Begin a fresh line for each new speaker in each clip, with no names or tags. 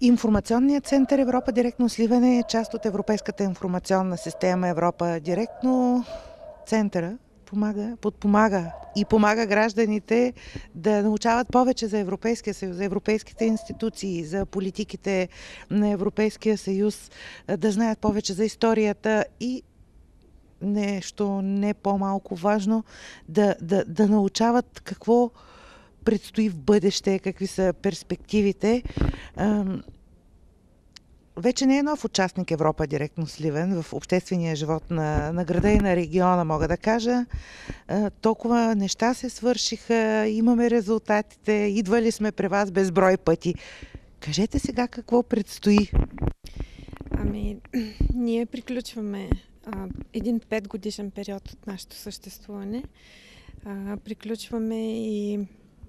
Информационният център Европа Директно Сливане е част от Европейската информационна система Европа Директно. Центъра подпомага и помага гражданите да научават повече за Европейския съюз, за европейските институции, за политиките на Европейския съюз, да знаят повече за историята и нещо не по-малко важно, да научават какво предстои в бъдеще, какви са перспективите. Вече не е нов участник Европа Директно Сливен в обществения живот на града и на региона, мога да кажа. Толкова неща се свършиха, имаме резултатите, идвали сме при вас безброй пъти. Кажете сега какво предстои.
Ние приключваме един 5-годишен период от нашето съществуване. Приключваме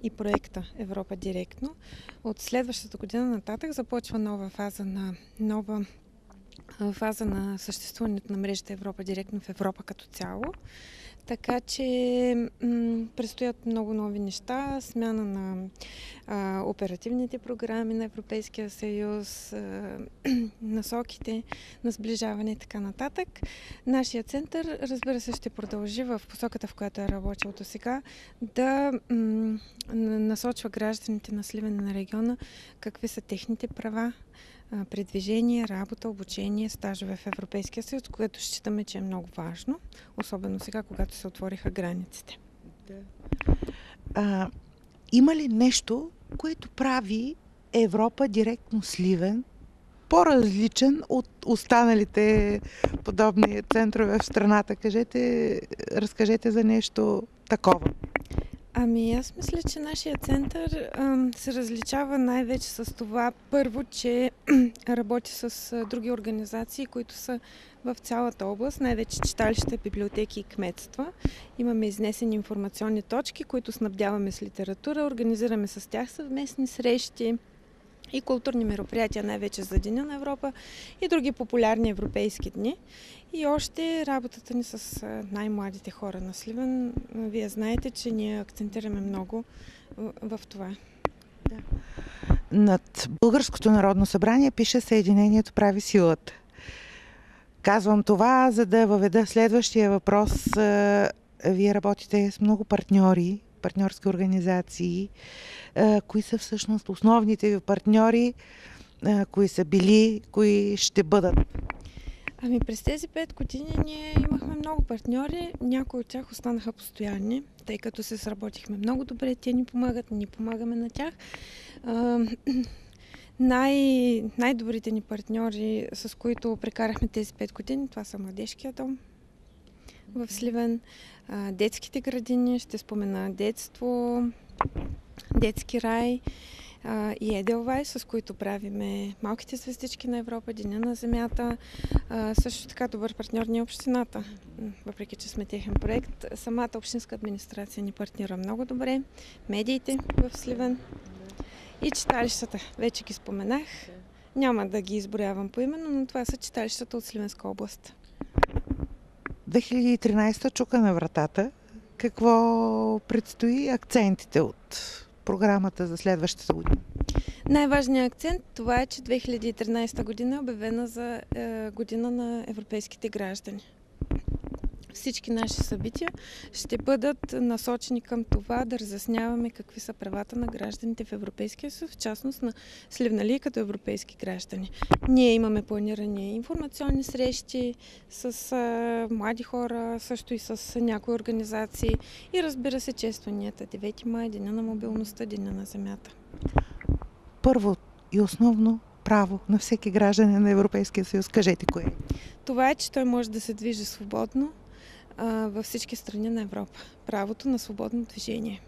и проекта Европа Директно. От следващата година нататък започва нова фаза на съществуването на мрежата Европа Директно в Европа като цяло. Така че предстоят много нови неща, смяна на оперативните програми на Европейския съюз, насоките на сближаване и така нататък. Нашия център, разбира се, ще продължи в посоката, в която е работил до сега, да насочва гражданите на Сливен на региона какви са техните права, предвижение, работа, обучение, стажове в Европейския съюз, което считаме, че е много важно, особено сега, когато се отвориха границите.
Има ли нещо, което прави Европа Директно Сливен по-различен от останалите подобни центрове в страната? Разкажете за нещо такова.
Аз мисля, че нашия център се различава най-вече с това, първо, че работи с други организации, които са в цялата област, най-вече читалища, библиотеки и кметства. Имаме изнесени информационни точки, които снабдяваме с литература, организираме с тях съвместни срещи и културни мероприятия, най-вече за Деня на Европа и други популярни европейски дни. И още работата ни с най-младите хора на Сливен. Вие знаете, че ние акцентираме много в това.
Да. Над Българското народно събрание пише "Съединението прави силата". Казвам това, за да въведа следващия въпрос. Вие работите с много партньори, партньорски организации. Кои са всъщност основните ви партньори? Кои са били? Кои ще бъдат?
През тези 5 години ние имахме много партньори. Някои от тях останаха постоянни, тъй като се сработихме много добре. Те ни помагат, ние помагаме на тях. Най-добрите ни партньори, с които прекарахме тези 5 години, това са Младежкия дом в Сливен, детските градини, ще спомена Детство, Детски рай и Еделвай, с които правиме малките звездички на Европа, Деня на земята. Също така добър партньор ни е общината, въпреки че сме техен проект. Самата общинска администрация ни партнира много добре. Медиите в Сливен и читалищата. Вече ги споменах. Няма да ги изброявам поименно, но това са читалищата от Сливенска област.
2013 чука на вратата. Какво предстои? Акцентите от програмата за следващата година?
Най-важният акцент това е, че 2013 година е обявена за година на европейските граждани. Всички наши събития ще бъдат насочени към това да разясняваме какви са правата на гражданите в Европейския съюз, в частност на сливналии като европейски граждани. Ние имаме планирани информационни срещи с млади хора, също и с някои организации и разбира се честванията 9 май, Деня на мобилността, Деня на земята.
Първо и основно право на всеки гражданин на Европейския съюз. Кажете кое е?
Това е, че той може да се движи свободно във всички страни на Европа. Правото на свободно движение.